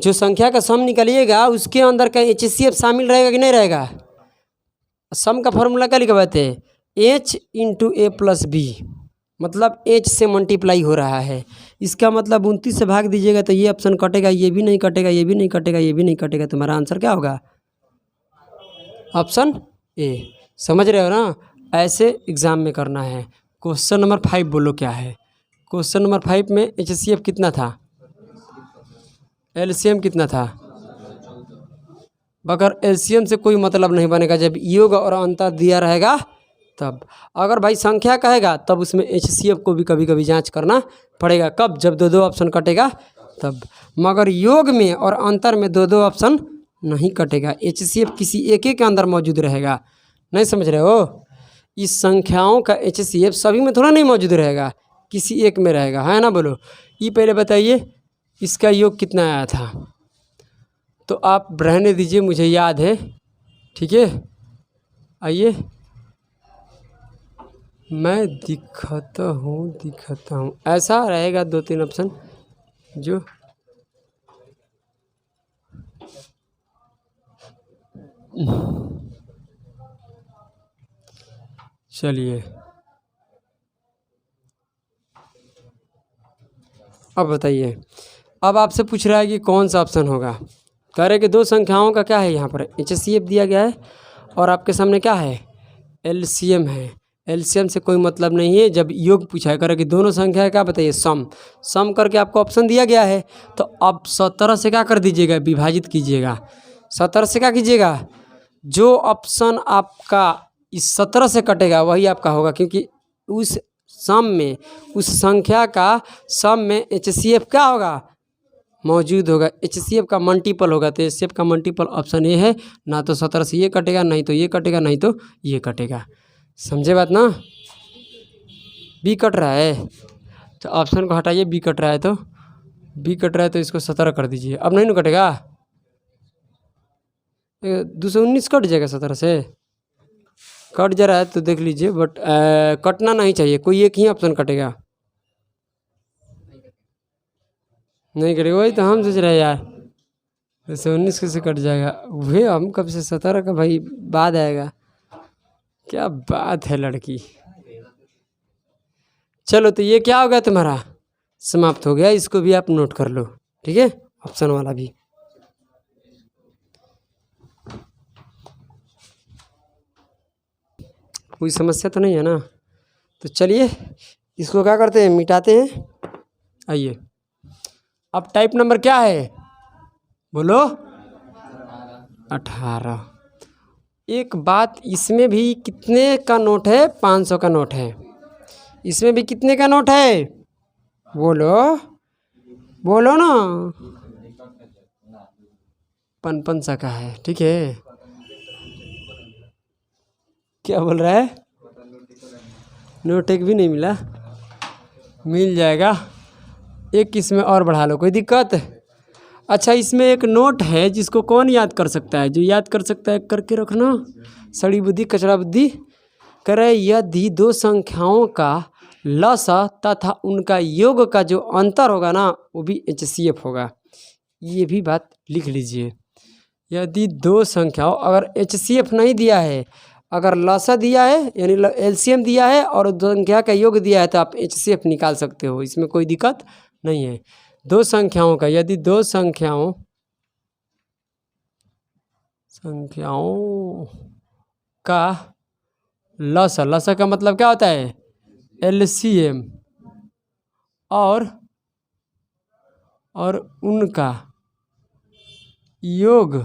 जो संख्या का सम निकालिएगा उसके अंदर का HCF शामिल रहेगा कि नहीं रहेगा। सम का फॉर्मूला क्या लिखवाते हैं, H × A + B, मतलब H से मल्टीप्लाई हो रहा है। इसका मतलब 29 से भाग दीजिएगा तो ये ऑप्शन कटेगा, ये भी नहीं कटेगा, ये भी नहीं कटेगा, ये भी नहीं कटेगा। तुम्हारा आंसर क्या होगा ऑप्शन A। समझ रहे हो ना। ऐसे एग्ज़ाम में करना है। क्वेश्चन नंबर 5 बोलो क्या है। क्वेश्चन नंबर 5 में HCF कितना था, LCM कितना था। मगर LCM से कोई मतलब नहीं बनेगा जब योग और अंतर दिया रहेगा तब। अगर भाई संख्या कहेगा तब उसमें HCF को भी कभी कभी जांच करना पड़ेगा। कब, जब 2 ऑप्शन कटेगा तब। मगर योग में और अंतर में 2 ऑप्शन नहीं कटेगा, HCF किसी एक के अंदर मौजूद रहेगा। नहीं समझ रहे हो। इस संख्याओं का HCF सभी में थोड़ा नहीं मौजूद रहेगा, किसी एक में रहेगा, है ना। बोलो ये पहले बताइए इसका योग कितना आया था। तो आप रहने दीजिए, मुझे याद है, ठीक है। आइए मैं दिखाता हूँ। ऐसा रहेगा 2-3 ऑप्शन जो चलिए अब बताइए। अब आपसे पूछ रहा है कि कौन सा ऑप्शन होगा। कह रहे कि 2 संख्याओं का क्या है, यहाँ पर HCF दिया गया है और आपके सामने क्या है LCM है। LCM से कोई मतलब नहीं है। जब योग पूछा है, कह रहे कि दोनों संख्या है क्या बताइए सम करके आपको ऑप्शन दिया गया है। तो अब 17 से क्या कर दीजिएगा, विभाजित कीजिएगा। 17 से क्या कीजिएगा, जो ऑप्शन आपका इस 17 से कटेगा वही आपका होगा, क्योंकि उस सम में, उस संख्या का सम में HCF क्या होगा मौजूद होगा, HCF का मल्टीपल होगा। तो HCF का मल्टीपल ऑप्शन ए है। ना तो 17 से ये कटेगा, नहीं तो ये कटेगा, नहीं तो ये कटेगा। समझे बात ना? बी कट रहा है तो ऑप्शन को हटाइए। बी कट रहा है तो इसको 17 कर दीजिए। अब नहीं ना कटेगा, 219 कट जाएगा 17 से, कट जा रहा है तो देख लीजिए। बट कटना नहीं चाहिए, कोई एक ही ऑप्शन कटेगा। नहीं कटेगा, वही तो हम सोच रहे हैं यार, 219 कैसे कट जाएगा। वही हम कब से 17 का भाई बाद आएगा। क्या बात है लड़की। चलो तो ये क्या हो गया तुम्हारा, समाप्त हो गया। इसको भी आप नोट कर लो, ठीक है, ऑप्शन वाला भी। कोई समस्या तो नहीं है ना? तो चलिए इसको क्या करते हैं, मिटाते हैं। आइए, अब टाइप नंबर क्या है बोलो? 18। एक बात, इसमें भी कितने का नोट है? 500 का नोट है। इसमें भी कितने का नोट है बोलो, बोलो ना। 55 का है, ठीक है। क्या बोल रहा है? नोट एक भी नहीं मिला, मिल जाएगा। एक इसमें और बढ़ा लो, कोई दिक्कत? अच्छा, इसमें एक नोट है जिसको कौन याद कर सकता है? जो याद कर सकता है करके रखना। सड़ी बुद्धि कचरा बुद्धि करे। यदि दो संख्याओं का लसा तथा उनका योग का जो अंतर होगा ना, वो भी HCF होगा। ये भी बात लिख लीजिए। यदि दो संख्याओं, अगर HCF नहीं दिया है, अगर लसा दिया है यानी LCM दिया है और दो संख्या का योग दिया है, तो आप HCF निकाल सकते हो, इसमें कोई दिक्कत नहीं है। दो संख्याओं का, यदि दो संख्याओं का लसा का मतलब क्या होता है? LCM और उनका योग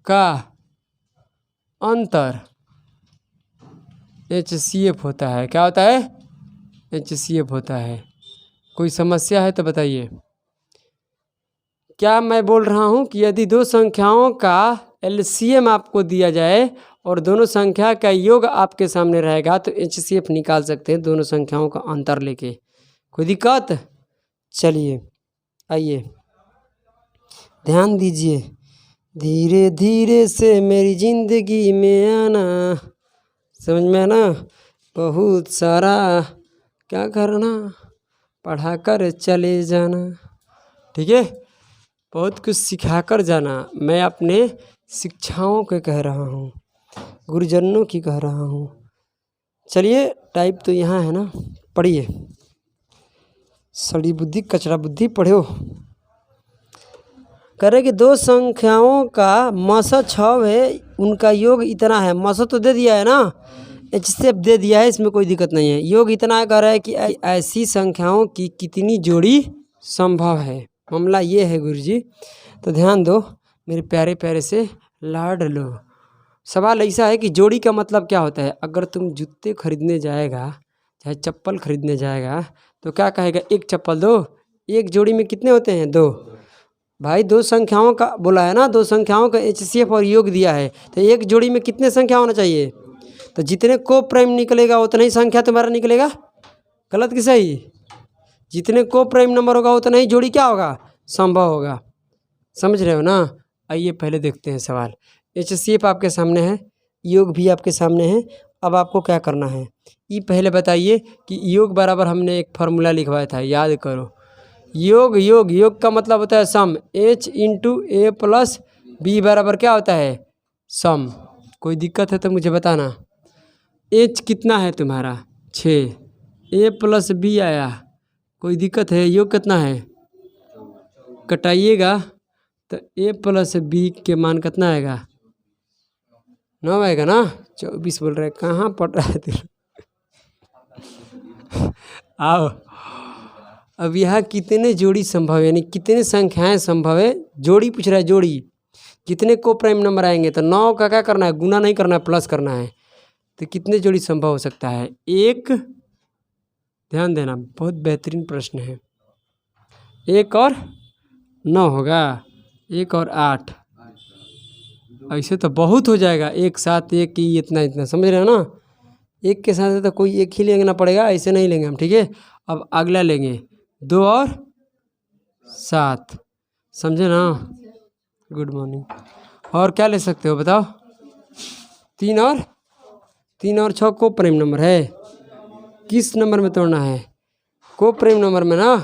का अंतर HCF होता है। क्या होता है? HCF होता है। कोई समस्या है तो बताइए। क्या मैं बोल रहा हूँ कि यदि दो संख्याओं का LCM आपको दिया जाए और दोनों संख्या का योग आपके सामने रहेगा, तो HCF निकाल सकते हैं दोनों संख्याओं का अंतर लेके। कोई दिक्कत? चलिए आइए, ध्यान दीजिए। धीरे धीरे से मेरी ज़िंदगी में आना, समझ में आना। बहुत सारा क्या करना, पढ़ा कर चले जाना, ठीक है। बहुत कुछ सिखा कर जाना। मैं अपने शिक्षाओं के कह रहा हूँ, गुरुजनों की कह रहा हूँ। चलिए, टाइप तो यहाँ है ना, पढ़िए। सड़ी बुद्धि कचरा बुद्धि पढ़ो। करे कि दो संख्याओं का मसा 6 है, उनका योग इतना है। मसा तो दे दिया है ना, HCF दे दिया है, इसमें कोई दिक्कत नहीं है। योग इतना कह रहा है कि ऐसी संख्याओं की कितनी जोड़ी संभव है। मामला ये है गुरुजी, तो ध्यान दो मेरे प्यारे प्यारे से लाड लो। सवाल ऐसा है कि जोड़ी का मतलब क्या होता है। अगर तुम जूते खरीदने जाएगा, चाहे चप्पल खरीदने जाएगा, तो क्या कहेगा? एक चप्पल दो। एक जोड़ी में कितने होते हैं? 2। भाई दो संख्याओं का बोला है ना, दो संख्याओं का HCF और योग दिया है, तो एक जोड़ी में कितने संख्या होना चाहिए? तो जितने को प्राइम निकलेगा उतना ही संख्या तुम्हारा निकलेगा। गलत कि सही? जितने को प्राइम नंबर होगा उतना ही जोड़ी क्या होगा? संभव होगा। समझ रहे हो ना? आइए पहले देखते हैं सवाल। HCF आपके सामने है, योग भी आपके सामने है। अब आपको क्या करना है, ये पहले बताइए कि योग बराबर हमने एक फार्मूला लिखवाया था, याद करो। योग का मतलब होता है सम। H × A + B बराबर क्या होता है? सम। कोई दिक्कत है तो मुझे बताना। H कितना है तुम्हारा? 6। A + B आया, कोई दिक्कत है? योग कितना है? कटाइएगा तो A + B के मान कितना आएगा? 9 आएगा ना। 24 बोल रहे, कहाँ पढ़ रहा है तेरा? आओ, अब यहाँ कितने जोड़ी संभव है, यानी कितने संख्याएं संभव है, जोड़ी पूछ रहा है। जोड़ी कितने को प्राइम नंबर आएंगे, तो 9 का क्या करना है? गुना नहीं करना है, प्लस करना है। तो कितने जोड़ी संभव हो सकता है? एक, ध्यान देना, बहुत बेहतरीन प्रश्न है। 1 और 9 होगा, 1 और 8, ऐसे तो बहुत हो जाएगा। एक साथ एक ही इतना इतना, समझ रहे हो ना। एक के साथ तो कोई एक ही लेना पड़ेगा, ऐसे नहीं लेंगे हम, ठीक है। अब अगला लेंगे 2 और 7, समझे ना। Good morning. और क्या ले सकते हो बताओ। 3 और 6 को प्राइम नंबर है। किस नंबर में तोड़ना है, को प्राइम नंबर में ना,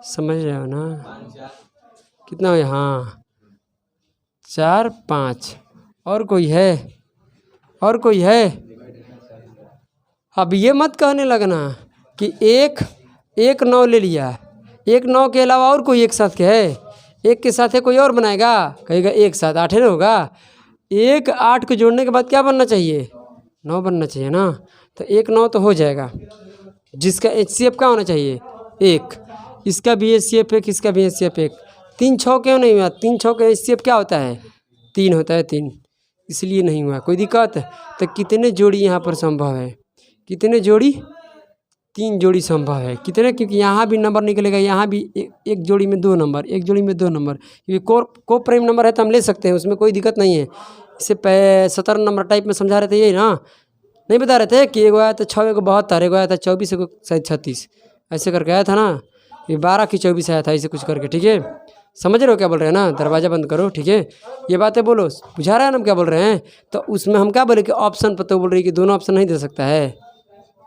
समझ रहे हो ना। कितना हो, हाँ 4 5। और कोई है, और कोई है। अब ये मत कहने लगना कि एक 9 ले लिया, एक 9 के अलावा और कोई एक साथ के है, एक के साथ है कोई और बनाएगा, कहेगा एक साथ 8 है ना होगा। 1 8 को जोड़ने के बाद क्या बनना चाहिए, 9 बनना चाहिए ना। तो 1 9 तो हो जाएगा, जिसका HCF क्या होना चाहिए 1, इसका भी HCF 1, इसका भी HCF 1। 3 6 क्यों नहीं हुआ, 3 6 का HCF क्या होता है 3 होता है, 3, इसलिए नहीं हुआ। कोई दिक्कत। तो कितने जोड़ी यहाँ पर संभव है, कितने जोड़ी, 3 जोड़ी संभव है। कितने, क्योंकि यहाँ भी नंबर निकलेगा, यहाँ भी एक जोड़ी में 2 नंबर, एक जोड़ी में 2 नंबर, क्योंकि को प्राइम नंबर है तो हम ले सकते हैं, उसमें कोई दिक्कत नहीं है। इससे 17 नंबर टाइप में समझा रहे थे यही ना, नहीं बता रहे थे कि एगो आया था 6, एगो 72, एगो आया था 24, एगो शायद 36, ऐसे करके आया था ना। ये 12 की 24 आया था, ऐसे कुछ करके, ठीक है। समझ रहे हो क्या बोल रहे हैं ना। दरवाज़ा बंद करो, ठीक है। ये बातें बोलो, बुझा रहा है ना हम क्या बोल रहे हैं। तो उसमें हम क्या बोले कि ऑप्शन पर, तो बोल रही है कि दोनों ऑप्शन नहीं दे सकता है,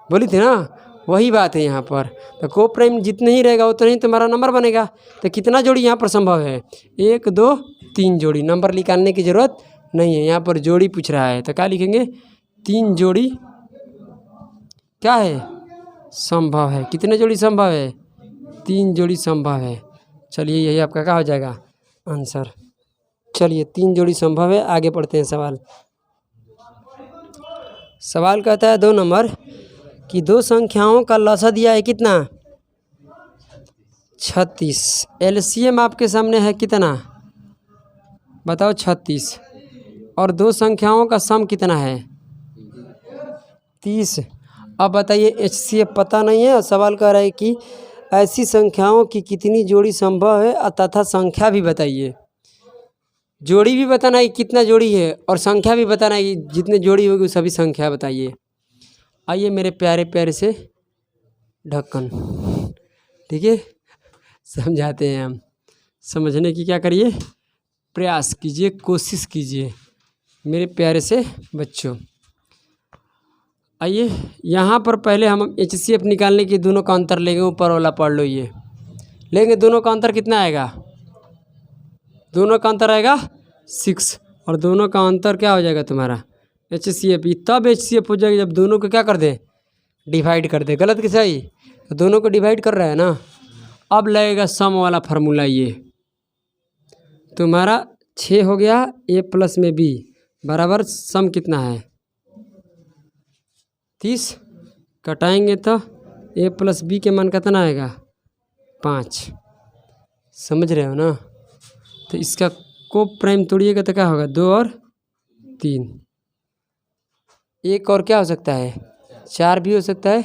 बोली थी ना, वही बात है यहाँ पर। तो को प्राइम जितने ही रहेगा उतना ही तुम्हारा नंबर बनेगा। तो कितना जोड़ी यहाँ पर संभव है, 1 2 3 जोड़ी। नंबर निकालने की ज़रूरत नहीं है, यहाँ पर जोड़ी पूछ रहा है, तो क्या लिखेंगे 3 जोड़ी क्या है संभव है। कितने जोड़ी संभव है, 3 जोड़ी संभव है। चलिए यही आपका क्या हो जाएगा आंसर। चलिए 3 जोड़ी संभव है, आगे पढ़ते हैं सवाल। सवाल कहता है 2 नंबर कि 2 संख्याओं का लसा दिया है कितना 36। LCM आपके सामने है कितना, बताओ 36, और 2 संख्याओं का सम कितना है 30। अब बताइए HCF पता नहीं है, और सवाल कह रहा है कि ऐसी संख्याओं की कितनी जोड़ी संभव है तथा संख्या भी बताइए। जोड़ी भी बताना है कितना जोड़ी है, और संख्या भी बताना है कि जितने जोड़ी होगी सभी संख्या बताइए। आइए मेरे प्यारे प्यारे से ढक्कन, ठीक है, समझाते हैं हम। समझने की क्या करिए, प्रयास कीजिए, कोशिश कीजिए मेरे प्यारे से बच्चों। आइए यहाँ पर पहले हम HCF निकालने की दोनों का अंतर लेंगे। ऊपर वाला पढ़ लो, ये लेंगे, दोनों का अंतर कितना आएगा, दोनों का अंतर आएगा 6, और दोनों का अंतर क्या हो जाएगा तुम्हारा HCF। तब HCF हो जाएगा जब दोनों को क्या कर दे, डिवाइड कर दे। गलत कि सही, तो दोनों को डिवाइड कर रहा है ना। अब लगेगा सम वाला फार्मूला, ये तुम्हारा 6 हो गया, A प्लस में B बराबर सम कितना है 30। कटाएंगे तो A प्लस B के मान कितना आएगा 5। समझ रहे हो ना। तो इसका को प्राइम तोड़िएगा तो क्या होगा 2 और 3, एक और क्या हो सकता है 4 भी हो सकता है,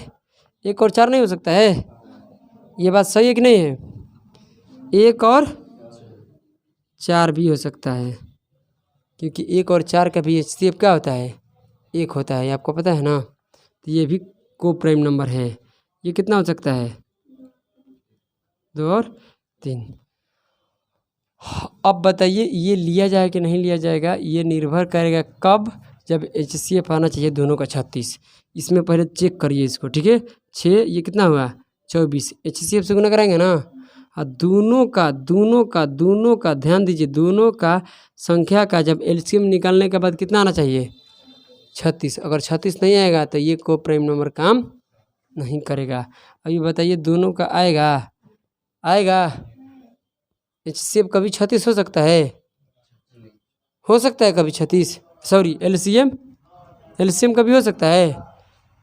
1 और 4 नहीं हो सकता है। ये बात सही है कि नहीं है, 1 और 4 भी हो सकता है, क्योंकि 1 और 4 का भी HCF क्या होता है 1 होता है, आपको पता है ना। तो ये भी को प्राइम नंबर है। ये कितना हो सकता है 2 और 3। अब बताइए ये लिया जाए कि नहीं लिया जाएगा, ये निर्भर करेगा कब, जब HCF आना चाहिए दोनों का 36। इसमें पहले चेक करिए इसको, ठीक है। 6 ये कितना हुआ 24, HCF से गुना कराएंगे ना। और दोनों का ध्यान दीजिए, दोनों का संख्या का जब LCM निकालने के बाद कितना आना चाहिए 36। अगर 36 नहीं आएगा तो ये को प्राइम नंबर काम नहीं करेगा। अभी बताइए दोनों का आएगा HCF कभी 36 हो सकता है, हो सकता है कभी 36, सॉरी LCM कभी हो सकता है।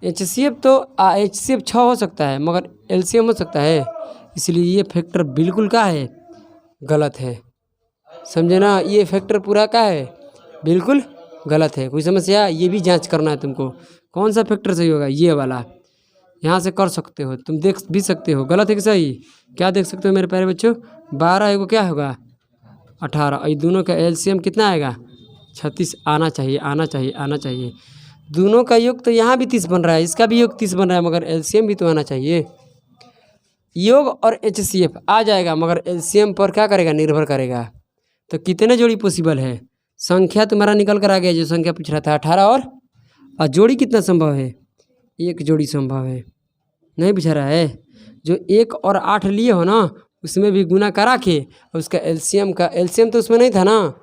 HCF तो HCF 6 हो सकता है, मगर LCM हो सकता है, इसलिए ये फैक्टर बिल्कुल क्या है गलत है। समझे ना, ये फैक्टर पूरा क्या है बिल्कुल गलत है। कोई समस्या, ये भी जांच करना है तुमको, कौन सा फैक्टर सही होगा, ये वाला। यहाँ से कर सकते हो तुम, देख भी सकते हो गलत है कि सही। क्या देख सकते हो मेरे प्यारे बच्चों, 12 एगो क्या होगा 18, और दोनों का एलसीएम कितना आएगा 36 आना चाहिए आना चाहिए आना चाहिए। दोनों का योग तो यहाँ भी 30 बन रहा है, इसका भी योग 30 बन रहा है, मगर एलसीएम भी तो आना चाहिए। योग और एचसीएफ आ जाएगा, मगर एलसीएम पर क्या करेगा निर्भर करेगा। तो कितने जोड़ी पॉसिबल है, संख्या तुम्हारा निकल कर आ गया जो संख्या पूछ रहा था 18, और जोड़ी कितना संभव है 1 जोड़ी संभव है। नहीं पूछ रहा है, जो 1 और 8 लिए हो ना उसमें भी गुना करा के उसका एलसीएम तो उसमें नहीं था ना,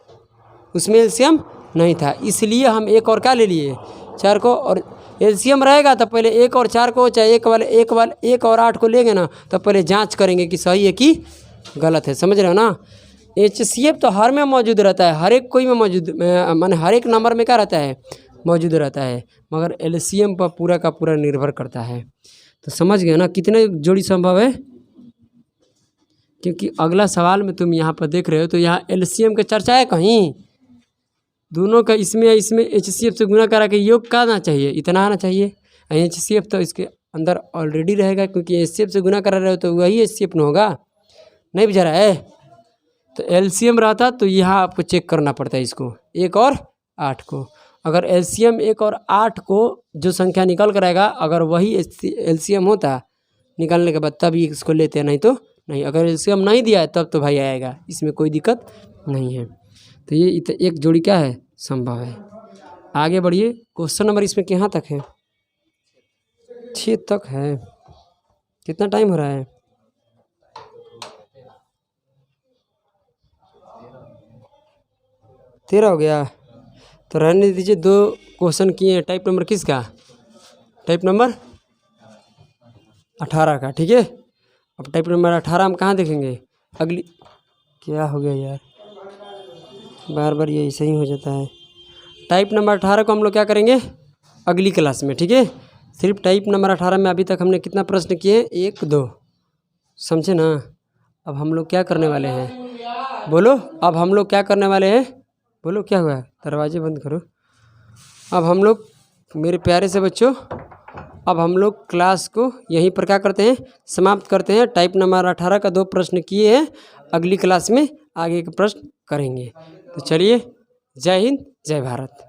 उसमें एलसीएम नहीं था, इसलिए हम 1 और क्या ले लिए 4 को, और एलसीएम रहेगा तो पहले 1 और 4 को चाहे 1 और 8 को लेंगे ना तो पहले जांच करेंगे कि सही है कि गलत है। समझ रहे हो ना। एचसीएफ तो हर में मौजूद रहता है, हर एक कोई में मौजूद माने हर एक नंबर में क्या रहता है मौजूद रहता है, मगर एलसीएम पर पूरा का पूरा निर्भर करता है। तो समझ गए ना कितने जोड़ी संभव है, क्योंकि अगला सवाल में तुम यहाँ पर देख रहे हो तो यहाँ एलसीएम का चर्चा है कहीं, दोनों का इसमें एचसीएफ से गुना करा के योग का आना चाहिए, इतना आना चाहिए। एचसीएफ तो इसके अंदर ऑलरेडी रहेगा, क्योंकि एचसीएफ से गुना करा रहे हो तो वही एचसीएफ न होगा। नहीं बुझा रहा है। तो एलसीएम रहता तो यहाँ आपको चेक करना पड़ता है इसको 1 और 8 को। अगर एलसीएम 1 और 8 को जो संख्या निकल कर आएगा, अगर वही एलसीएम होता निकालने के बाद तब इसको लेते हैं, नहीं तो नहीं। अगर एलसीएम नहीं दिया है तब तो भाई आएगा, इसमें कोई दिक्कत नहीं है। तो ये 1 जोड़ी क्या है संभव है। आगे बढ़िए, क्वेश्चन नंबर इसमें कहाँ तक है 6 तक है। कितना टाइम हो रहा है 13 हो गया। तो रहने दीजिए, 2 क्वेश्चन किए हैं। टाइप नंबर किसका, टाइप नंबर 18 का, ठीक है। अब टाइप नंबर 18 हम कहाँ देखेंगे, अगली क्या हो गया यार, बार बार ये ऐसे ही हो जाता है। टाइप नंबर 18 को हम लोग क्या करेंगे अगली क्लास में, ठीक है। सिर्फ टाइप नंबर 18 में अभी तक हमने कितना प्रश्न किए 1 2, समझे ना। अब हम लोग क्या करने वाले हैं बोलो, अब हम लोग क्या करने वाले हैं बोलो, क्या हुआ, दरवाजे बंद करो। अब हम लोग मेरे प्यारे से बच्चों, अब हम लोग क्लास को यहीं पर क्या करते हैं समाप्त करते हैं। टाइप नंबर 18 का 2 प्रश्न किए हैं, अगली क्लास में आगे के प्रश्न करेंगे। तो चलिए, जय हिंद जय भारत।